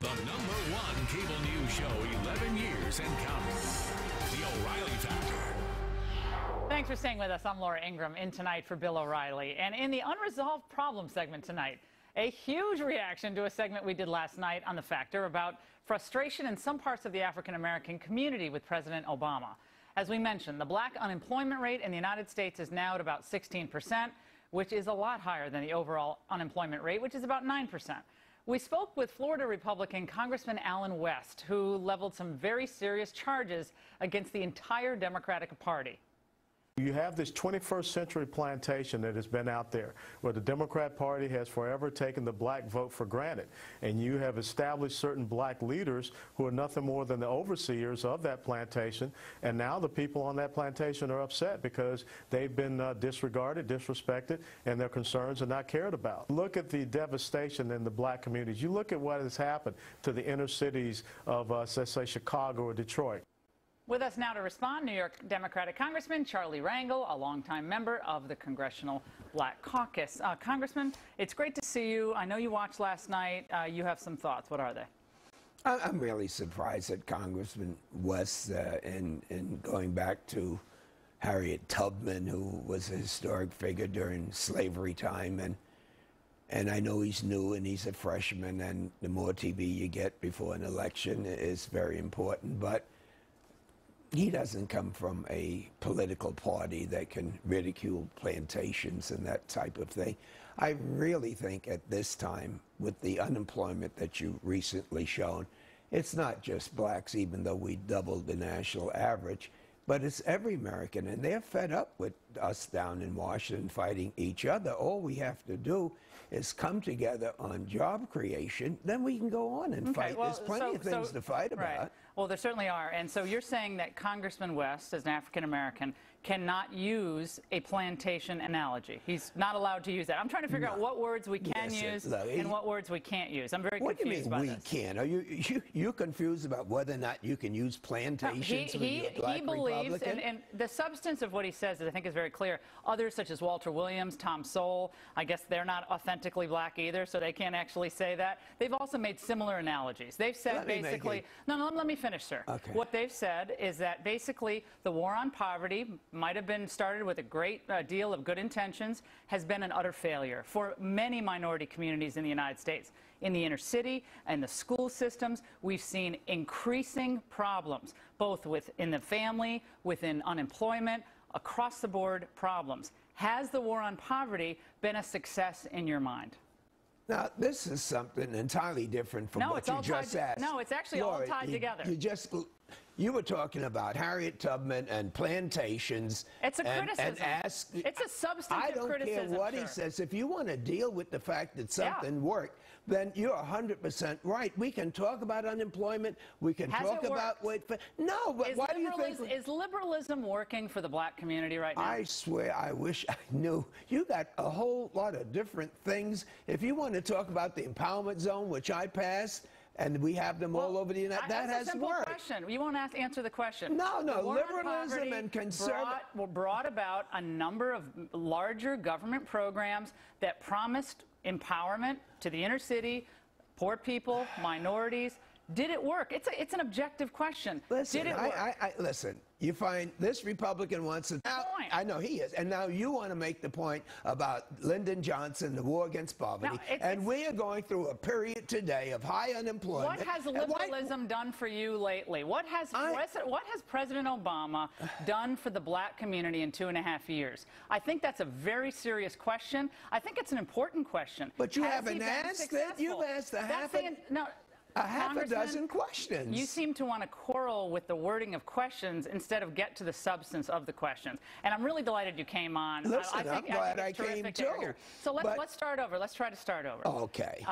The #1 cable news show, 11 years and counting. The O'Reilly Factor. Thanks for staying with us. I'm Laura Ingraham in tonight for Bill O'Reilly. And in the Unresolved Problem segment tonight, a huge reaction to a segment we did last night on The Factor about frustration in some parts of the African-American community with President Obama. As we mentioned, the black unemployment rate in the United States is now at about 16%, which is a lot higher than the overall unemployment rate, which is about 9%. We spoke with Florida Republican Congressman Allen West, who leveled some very serious charges against the entire Democratic Party. You have this 21st century plantation that has been out there where the Democrat Party has forever taken the black vote for granted. And you have established certain black leaders who are nothing more than the overseers of that plantation. And now the people on that plantation are upset because they've been disregarded, disrespected, and their concerns are not cared about. Look at the devastation in the black communities. You look at what has happened to the inner cities of, let's say, Chicago or Detroit. With us now to respond, New York Democratic Congressman Charlie Rangel, a longtime member of the Congressional Black Caucus. Congressman, it's great to see you. I know you watched last night. You have some thoughts. What are they? I'm really surprised at Congressman West in going back to Harriet Tubman, who was a historic figure during slavery time. And I know he's new and he's a freshman, and the more TV you get before an election is very important. But he doesn't come from a political party that can ridicule plantations and that type of thing. I really think at this time, with the unemployment that you've recently shown, it's not just blacks, even though we doubled the national average, but it's every American, and they're fed up with us down in Washington fighting each other. All we have to do is come together on job creation, then we can go on and fight. Well, there's plenty of things to fight about. Right. Well, there certainly are. And so you're saying that Congressman West, as an African-American, cannot use a plantation analogy. He's not allowed to use that. I'm trying to figure out what words we can use and what words we can't use. I'm very confused by this. What do you mean we can? Are you confused about whether or not you can use plantations when you're a black believes, Republican? and the substance of what he says, I think, is very clear. Others, such as Walter Williams, Tom Sowell, I guess they're not authentically black either, so they can't actually say that. They've also made similar analogies. They've said basically, let me finish, sir. Okay. What they've said is that basically the war on poverty might have been started with a great deal of good intentions, has been an utter failure for many minority communities in the United States. In the inner city and the school systems, we've seen increasing problems, both within the family, within unemployment, across the board problems. Has the war on poverty been a success in your mind? Now, this is something entirely different from what you just asked. No, it's actually all tied together. You were talking about Harriet Tubman and plantations. It's a criticism. It's a substantive criticism. I don't care what he says. If you want to deal with the fact that something worked, then you're 100% right. We can talk about unemployment. We can talk about no, but why do you think? Is liberalism working for the black community right now? I swear, I wish I knew. You got a whole lot of different things. If you want to talk about the empowerment zone, which I passed, and we have them all over the United States, that has worked. Question. You won't answer the question. No, liberalism and conservative brought about a number of larger government programs that promised empowerment to the inner city, poor people, minorities. Did it work? It's an objective question. Listen, did it work? Listen, you find this Republican wants to. I know he is, and now you want to make the point about Lyndon Johnson, the war against poverty, and we are going through a period today of high unemployment. What has liberalism done for you lately? What has President Obama done for the black community in 2.5 years? I think that's a very serious question. I think it's an important question. But you haven't asked it. You've asked a half a dozen questions. You seem to want to quarrel with the wording of questions instead of get to the substance of the questions. And I'm really delighted you came on. Listen, I'm glad I came too. So let's start over. Let's try to start over. Okay.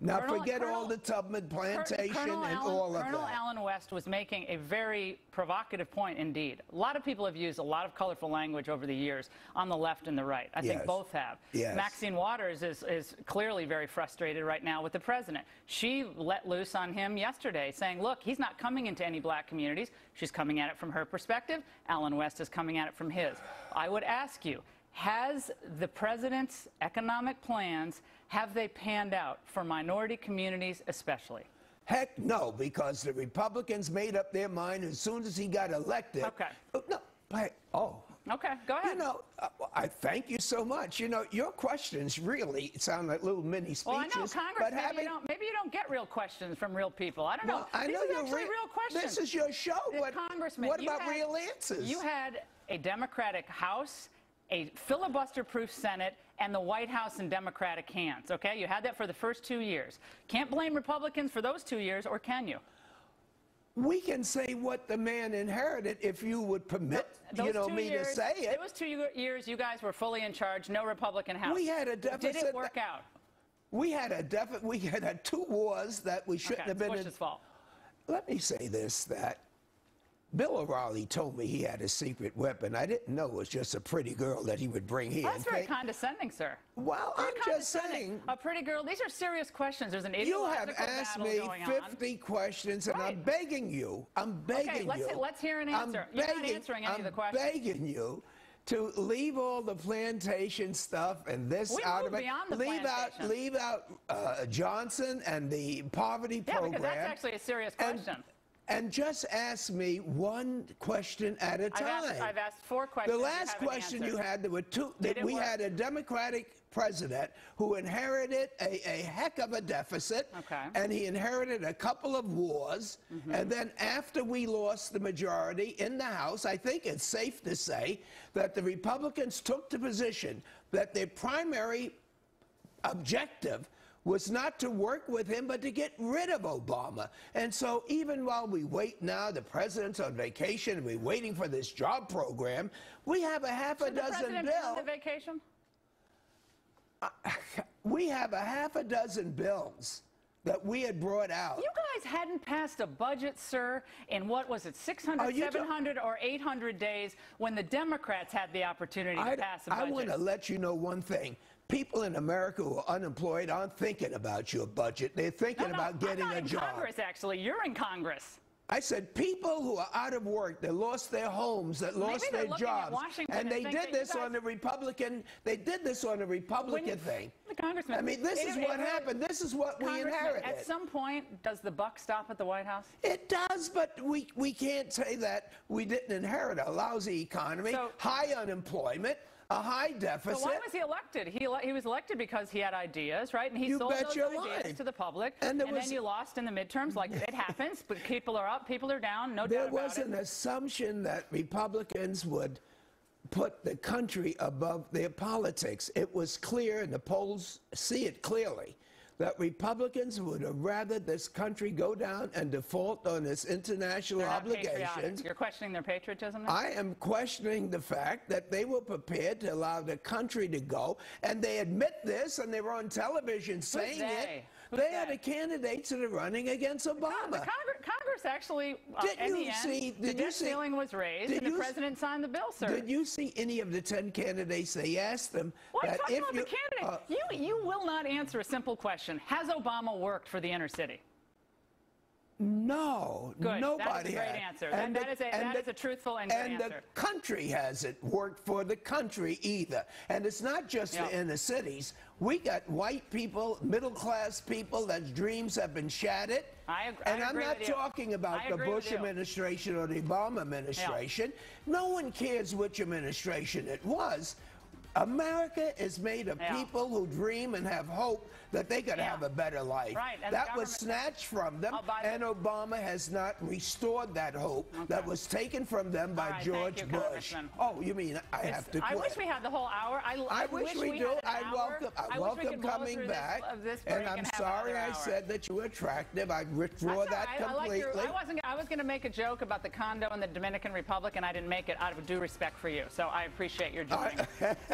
Now forget all the Tubman plantation and all of that. Colonel Allen West was making a very provocative point indeed. A lot of people have used a lot of colorful language over the years on the left and the right. I think both have. Yes. Maxine Waters is clearly very frustrated right now with the president. She let loose on him yesterday saying, look, he's not coming into any black communities. She's coming at it from her perspective. Allen West is coming at it from his. I would ask you, has the president's economic plans, have they panned out for minority communities especially? Heck no, because the Republicans made up their mind as soon as he got elected. Okay. No, but, Okay, go ahead. you know, I thank you so much. You know, your questions really sound like little mini speeches. Well, I know, Congress, but maybe you don't get real questions from real people. I don't know. Well, I These know are you're actually real questions. This is your show. Congressman, what about real answers? You had a Democratic House, a filibuster-proof Senate, and the White House in Democratic hands, okay? You had that for the first 2 years. Can't blame Republicans for those 2 years, or can you? We can say what the man inherited if you would permit, me to say it. Those 2 years, you guys were fully in charge, no Republican House. We had a deficit. Did it work out? We had a deficit. We had 2 wars that we shouldn't have been in. Bush's fault. Let me say this, that Bill O'Reilly told me he had a secret weapon. I didn't know it was just a pretty girl that he would bring here. That's very condescending, sir. Well, I'm just saying. A pretty girl. These are serious questions. There's an You have ideological asked battle me going 50 questions, and Right. I'm begging you. I'm begging you. Let's hear an answer. You're not answering any of the questions. I'm begging you to leave all the plantation stuff and this out of it. Beyond the leave out Johnson and the poverty program. Because that's actually a serious question. And just ask me one question at a time. I've asked 4 questions. The last question you had, there were 2. We had a Democratic president who inherited a heck of a deficit. Okay. And he inherited a couple of wars. And then after we lost the majority in the House, I think it's safe to say that the Republicans took the position that their primary objective was not to work with him, but to get rid of Obama. And so even while we wait now, the president's on vacation, and we're waiting for this job program, we have a half a dozen bills. Should the president be on the vacation? We have a half a dozen bills that we had brought out. You guys hadn't passed a budget, sir, in what was it, 600, 700, or 800 days when the Democrats had the opportunity to pass a budget. I want to let you know one thing. People in America who are unemployed aren't thinking about your budget. They're thinking about getting a job. I'm not in Congress, actually. You're in Congress. I said people who are out of work, that lost their homes, that lost their jobs, and they did this on the Republican. They did this on a Republican thing. The Congressman. I mean, this is what happened. This is what we inherited. At some point, does the buck stop at the White House? It does, but we can't say that we didn't inherit a lousy economy, high unemployment, a high deficit. So why was he elected? He was elected because he had ideas, right? And he sold those ideas to the public. And then you lost in the midterms, like it happens. But people are up, people are down, no doubt about it. There was an assumption that Republicans would put the country above their politics. It was clear, and the polls see it clearly, that Republicans would have rather this country go down and default on its international obligations. You're questioning their patriotism now? I am questioning the fact that they were prepared to allow the country to go, and they admit this, and they were on television saying it. They are the candidates that are running against Obama. Congress actually, in the end, the debt ceiling was raised, and the president signed the bill, sir. Did you see any of the 10 candidates? They asked them that if you... You will not answer a simple question. Has Obama worked for the inner city? No, good. Nobody That is a great answer. That is a truthful and good answer. And the country hasn't worked for the country either. And it's not just the inner cities. We got white people, middle-class people, that's dreams have been shattered. I agree. And I'm not talking about the Bush administration or the Obama administration. No one cares which administration it was. America is made of people who dream and have hope that they could have a better life. Right. That was snatched from them, and Obama has not restored that hope that was taken from them by George Bush. Oh, you mean I have to quit? I wish we had the whole hour. I wish we do. I welcome coming back, and I'm sorry I said that you were attractive. I withdraw that completely. I was going to make a joke about the condo in the Dominican Republic, and I didn't make it out of due respect for you. So I appreciate your joining.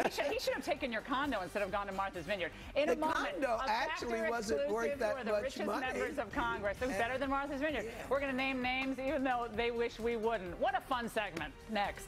He should have taken your condo instead of gone to Martha's Vineyard. In a moment, condo actually wasn't worth that much money. For the richest members of Congress. It was better than Martha's Vineyard. We're going to name names even though they wish we wouldn't. What a fun segment. Next.